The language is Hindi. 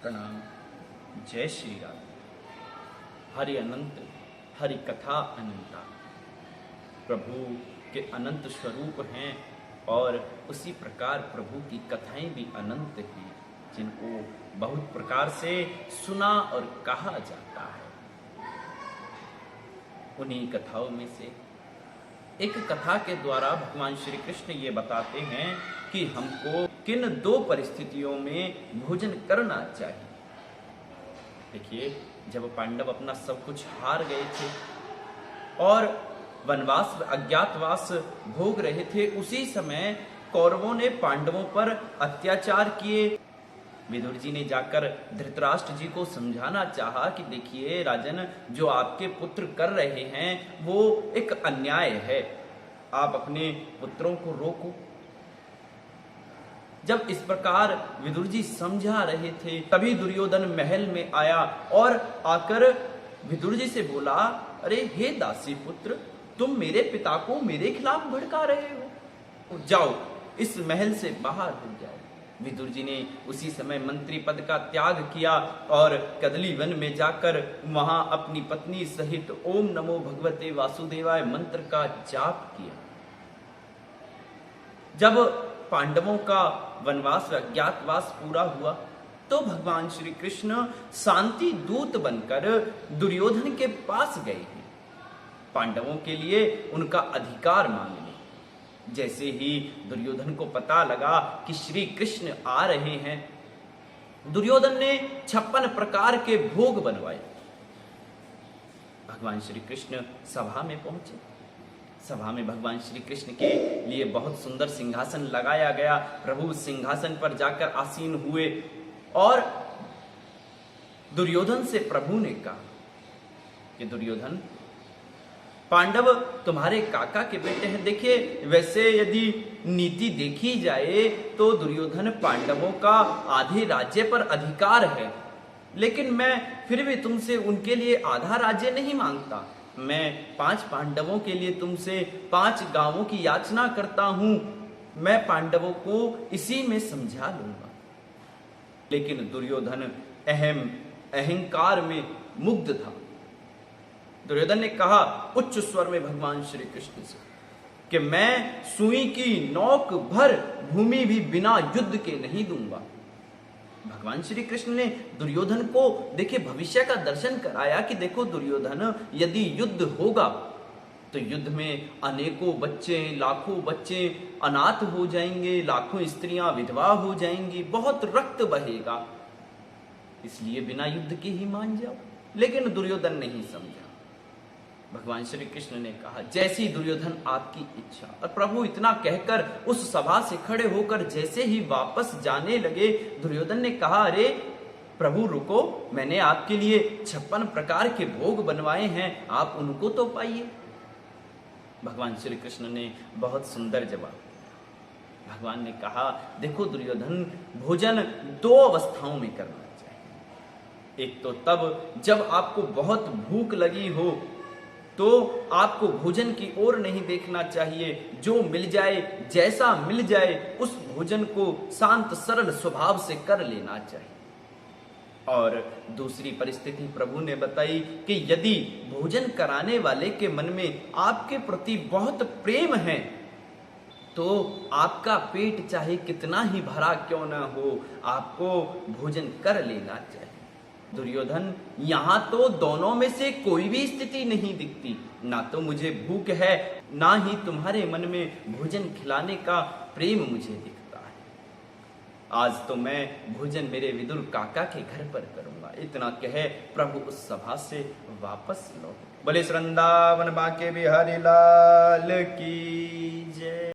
प्रणाम। जय श्री राम। हरि अनंत, हरि कथा अनंता। प्रभु के अनंत स्वरूप हैं और उसी प्रकार प्रभु की कथाएं भी अनंत हैं, जिनको बहुत प्रकार से सुना और कहा जाता है। उन्हीं कथाओं में से एक कथा के द्वारा भगवान श्री कृष्ण ये बताते हैं कि हमको किन दो परिस्थितियों में भोजन करना चाहिए। देखिए, जब पांडव अपना सब कुछ हार गए थे और वनवास अज्ञातवास भोग रहे थे, उसी समय कौरवों ने पांडवों पर अत्याचार किए। विदुर जी ने जाकर धृतराष्ट्र जी को समझाना चाहा कि देखिए राजन, जो आपके पुत्र कर रहे हैं वो एक अन्याय है, आप अपने पुत्रों को रोको। जब इस प्रकार विदुर जी समझा रहे थे, तभी दुर्योधन महल में आया और आकर विदुर जी से बोला, अरे हे दासी पुत्र, तुम मेरे पिता को मेरे खिलाफ भड़का रहे हो, जाओ इस महल से बाहर हो जाओ। विदुर जी ने उसी समय मंत्री पद का त्याग किया और कदली वन में जाकर वहां अपनी पत्नी सहित ओम नमो भगवते वासुदेवाय मंत्र का जाप किया। जब पांडवों का वनवास अज्ञातवास पूरा हुआ तो भगवान श्री कृष्ण शांति दूत बनकर दुर्योधन के पास गए हैं, पांडवों के लिए उनका अधिकार मांगने। जैसे ही दुर्योधन को पता लगा कि श्री कृष्ण आ रहे हैं, दुर्योधन ने 56 प्रकार के भोग बनवाए। भगवान श्री कृष्ण सभा में पहुंचे। सभा में भगवान श्री कृष्ण के लिए बहुत सुंदर सिंहासन लगाया गया। प्रभु सिंहासन पर जाकर आसीन हुए और दुर्योधन से प्रभु ने कहा कि दुर्योधन, पांडव तुम्हारे काका के बेटे हैं। देखिए, वैसे यदि नीति देखी जाए तो दुर्योधन पांडवों का आधे राज्य पर अधिकार है, लेकिन मैं फिर भी तुमसे उनके लिए आधा राज्य नहीं मांगता। मैं 5 पांडवों के लिए तुमसे 5 गांवों की याचना करता हूं। मैं पांडवों को इसी में समझा लूंगा। लेकिन दुर्योधन अहंकार में मुग्ध था। दुर्योधन ने कहा उच्च स्वर में भगवान श्री कृष्ण से कि मैं सुई की नोक भर भूमि भी बिना युद्ध के नहीं दूंगा। भगवान श्री कृष्ण ने दुर्योधन को देखिए भविष्य का दर्शन कराया कि देखो दुर्योधन, यदि युद्ध होगा तो युद्ध में अनेकों बच्चे, लाखों बच्चे अनाथ हो जाएंगे, लाखों स्त्रियां विधवा हो जाएंगी, बहुत रक्त बहेगा, इसलिए बिना युद्ध के ही मान जाओ। लेकिन दुर्योधन नहीं समझा। भगवान श्री कृष्ण ने कहा जैसी दुर्योधन आपकी इच्छा। और प्रभु इतना कहकर उस सभा से खड़े होकर जैसे ही वापस जाने लगे, दुर्योधन ने कहा, अरे प्रभु रुको, मैंने आपके लिए 56 प्रकार के भोग बनवाए हैं, आप उनको तो पाइए। भगवान श्री कृष्ण ने बहुत सुंदर जवाब। भगवान ने कहा देखो दुर्योधन, भोजन 2 अवस्थाओं में करना चाहिए। एक तो तब जब आपको बहुत भूख लगी हो तो आपको भोजन की ओर नहीं देखना चाहिए। जो मिल जाए, जैसा मिल जाए, उस भोजन को शांत सरल स्वभाव से कर लेना चाहिए। और दूसरी परिस्थिति प्रभु ने बताई कि यदि भोजन कराने वाले के मन में आपके प्रति बहुत प्रेम है तो आपका पेट चाहे कितना ही भरा क्यों ना हो, आपको भोजन कर लेना चाहिए। दुर्योधन, यहां तो दोनों में से कोई भी स्थिति नहीं दिखती। ना तो मुझे भूख है, ना ही तुम्हारे मन में भोजन खिलाने का प्रेम मुझे दिखता है। आज तो मैं भोजन मेरे विदुर काका के घर पर करूंगा। इतना कहे प्रभु उस सभा से वापस लौटे। बोले वृंदावन बांके बिहारी लाल की जय।